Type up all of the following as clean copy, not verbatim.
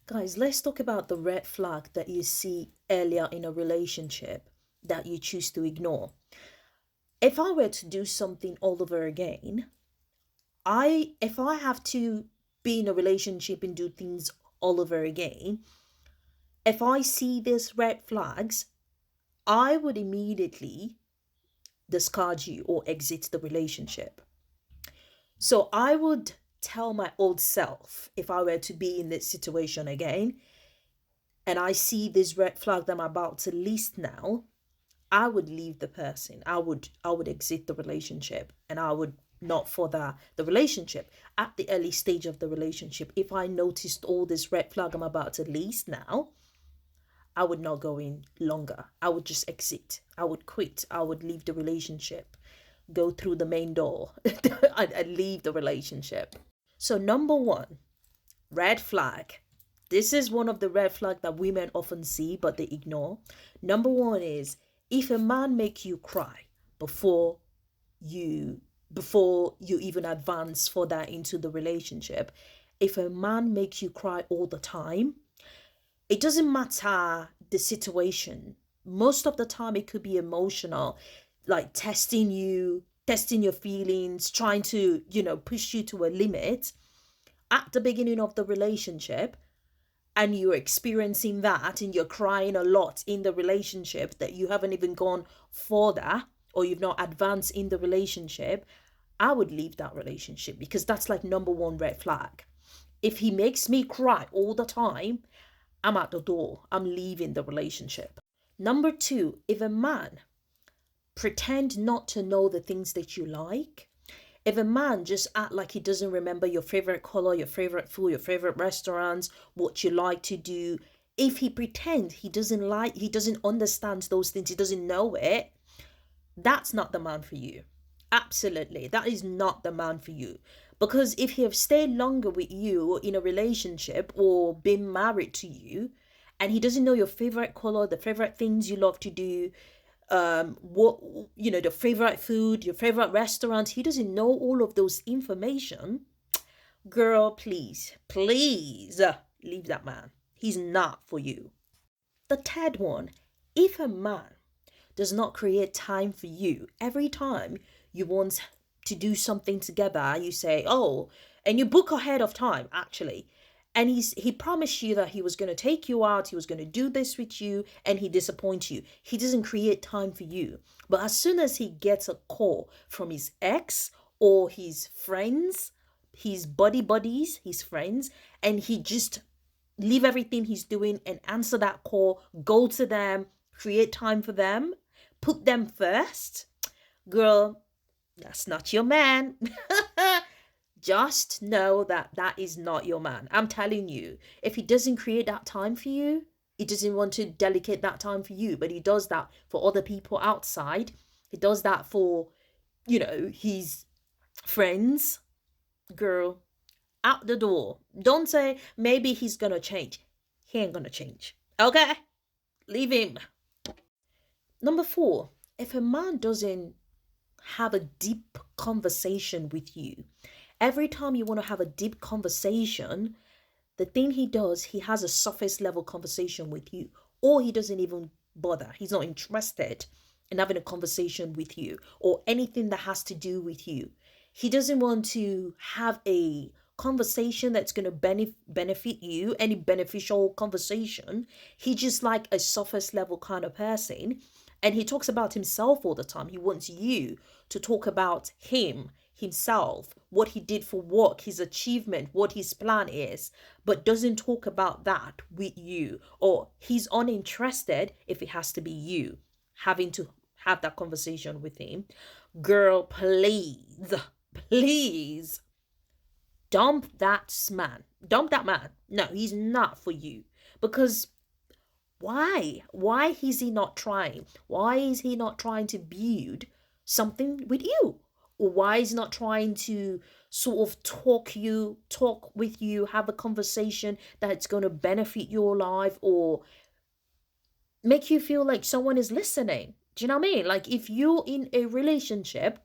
Guys, let's talk about the red flag that you see earlier in a relationship that you choose to ignore. If I were to do something all over again, if I have to be in a relationship and do things all over again, if I see these red flags, I would immediately discard you or exit the relationship. So I would tell my old self, if I were to be in this situation again and I see this red flag that I'm about to list now, I would leave the person. I would exit the relationship, and I would not further the relationship at the early stage of the relationship. If I noticed all this red flag I'm about to list now, I would not go in longer. I would just exit. I would quit. I would leave the relationship, go through the main door. I'd leave the relationship. So number one, red flag. This is one of the red flag that women often see but they ignore. Number one is if a man make you cry before you before you even advance further into the relationship. If a man makes you cry all the time, it doesn't matter the situation. Most of the time it could be emotional, like testing your feelings, trying to, push you to a limit at the beginning of the relationship, and you're experiencing that and you're crying a lot in the relationship that you haven't even gone further or you've not advanced in the relationship, I would leave that relationship because that's like number one red flag. If he makes me cry all the time, I'm at the door. I'm leaving the relationship. Number two, if a man pretend not to know the things that you like, if a man just act like he doesn't remember your favorite color, your favorite food, your favorite restaurants, what you like to do, if he pretend he doesn't understand those things, he doesn't know it, that's not the man for you. Absolutely, that is not the man for you. Because if he have stayed longer with you in a relationship or been married to you, and he doesn't know your favorite color, the favorite things you love to do, what the favorite food, your favorite restaurant, he doesn't know all of those information, girl, please leave that man. He's not for you. The third one, if a man does not create time for you every time you want to do something together, you say, oh, and you book ahead of time actually, and he promised you that he was going to take you out, he was going to do this with you, and he disappoints you. He doesn't create time for you. But as soon as he gets a call from his ex or his friends, his buddies, his friends, and he just leave everything he's doing and answer that call, go to them, create time for them, put them first, girl, that's not your man. Just know that that is not your man. I'm telling you, if he doesn't create that time for you, he doesn't want to dedicate that time for you, but he does that for other people outside. He does that for, his friends, girl, out the door. Don't say maybe he's gonna change. He ain't gonna change. Okay? Leave him. Number four, if a man doesn't have a deep conversation with you, every time you want to have a deep conversation, the thing he does, he has a surface level conversation with you, or he doesn't even bother. He's not interested in having a conversation with you or anything that has to do with you. He doesn't want to have a conversation that's going to benefit you, any beneficial conversation. He just like a surface level kind of person, and he talks about himself all the time. He wants you to talk about himself, what he did for work, his achievement, what his plan is, but doesn't talk about that with you, or he's uninterested if it has to be you having to have that conversation with him. Girl, please dump that man. Dump that man. No, he's not for you. Because why is he not trying? Why is he not trying to build something with you? Or why is he not trying to sort of talk with you, have a conversation that's going to benefit your life or make you feel like someone is listening? Do you know what I mean? Like if you're in a relationship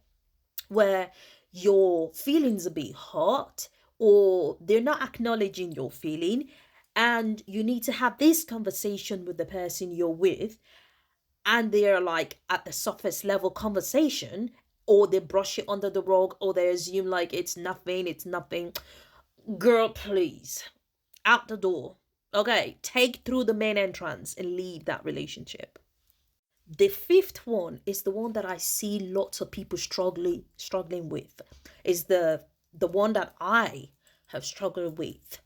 where your feelings are being hurt or they're not acknowledging your feeling, and you need to have this conversation with the person you're with, and they're like at the surface level conversation, or they brush it under the rug, or they assume like it's nothing. Girl, please, out the door. Okay, take through the main entrance and leave that relationship. The fifth one is the one that I see lots of people struggling with. Is the one that I have struggled with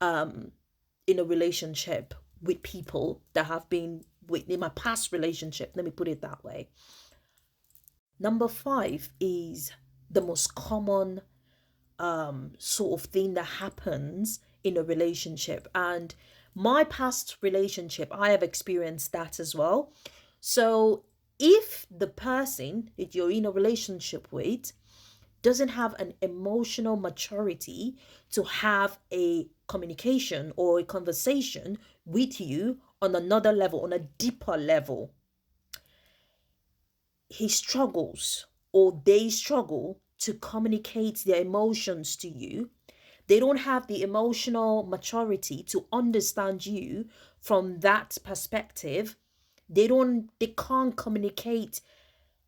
in a relationship with people that have been with in my past relationship. Let me put it that way. Number five is the most common sort of thing that happens in a relationship. And my past relationship, I have experienced that as well. So if the person that you're in a relationship with doesn't have an emotional maturity to have a communication or a conversation with you on another level, on a deeper level, he struggles or they struggle to communicate their emotions to you. They don't have the emotional maturity to understand you from that perspective. They can't communicate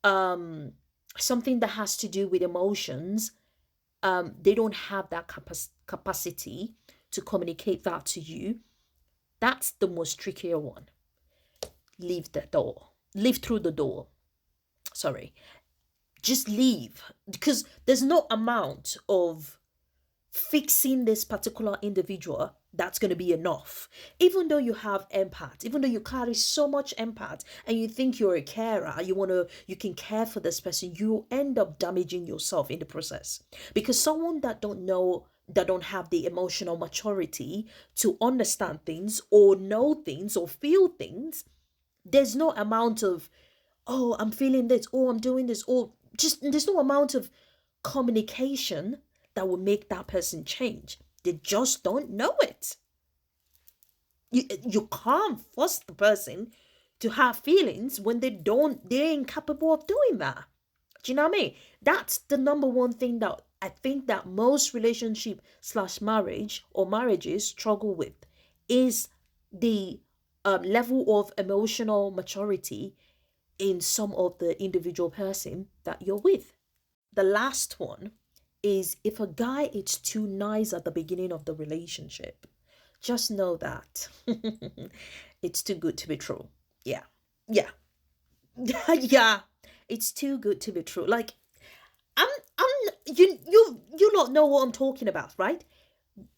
something that has to do with emotions. They don't have that capacity to communicate that to you. That's the most trickier one. Leave the door. Leave through the door. Sorry. Just leave, because there's no amount of fixing this particular individual that's going to be enough. Even though you have empath, even though you carry so much empath and you think you're a carer, you can care for this person, you end up damaging yourself in the process. Because someone that don't have the emotional maturity to understand things or know things or feel things, there's no amount of, oh, I'm feeling this, oh, I'm doing this, or just there's no amount of communication that will make that person change. They just don't know it. You can't force the person to have feelings when they're incapable of doing that. Do you know what I mean? That's the number one thing that I think that most relationship / marriage or marriages struggle with, is the level of emotional maturity in some of the individual person that you're with. The last one is, if a guy is too nice at the beginning of the relationship, just know that it's too good to be true. Yeah. Yeah. Yeah. It's too good to be true. Like, you not know what I'm talking about, right?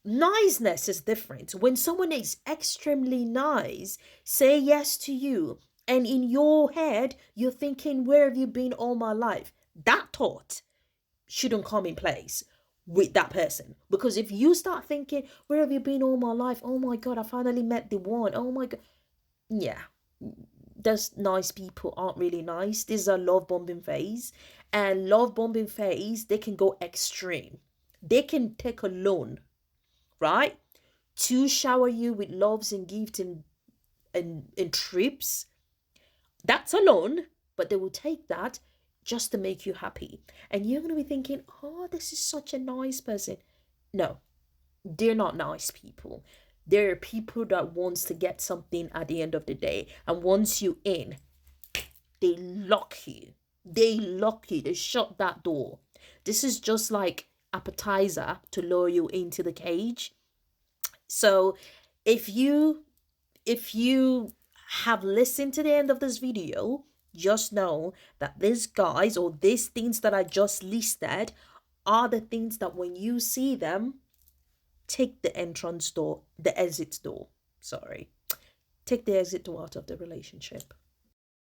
Niceness is different. When someone is extremely nice, say yes to you, and in your head you're thinking, where have you been all my life? That thought shouldn't come in place with that person. Because if you start thinking, where have you been all my life? Oh my god, I finally met the one. Oh my god. Yeah. Those nice people aren't really nice. This is a love bombing phase. And love bombing phase, they can go extreme. They can take a loan, right, to shower you with loves and gifts and trips. That's a loan, but they will take that just to make you happy. And you're going to be thinking, oh, this is such a nice person. No, they're not nice people. They're people that wants to get something at the end of the day. And once you in, they lock you. They lock you. They shut that door. This is just like appetizer to lure you into the cage. So if you have listened to the end of this video, just know that these guys or these things that I just listed are the things that when you see them, take the exit door. Sorry. Take the exit door out of the relationship.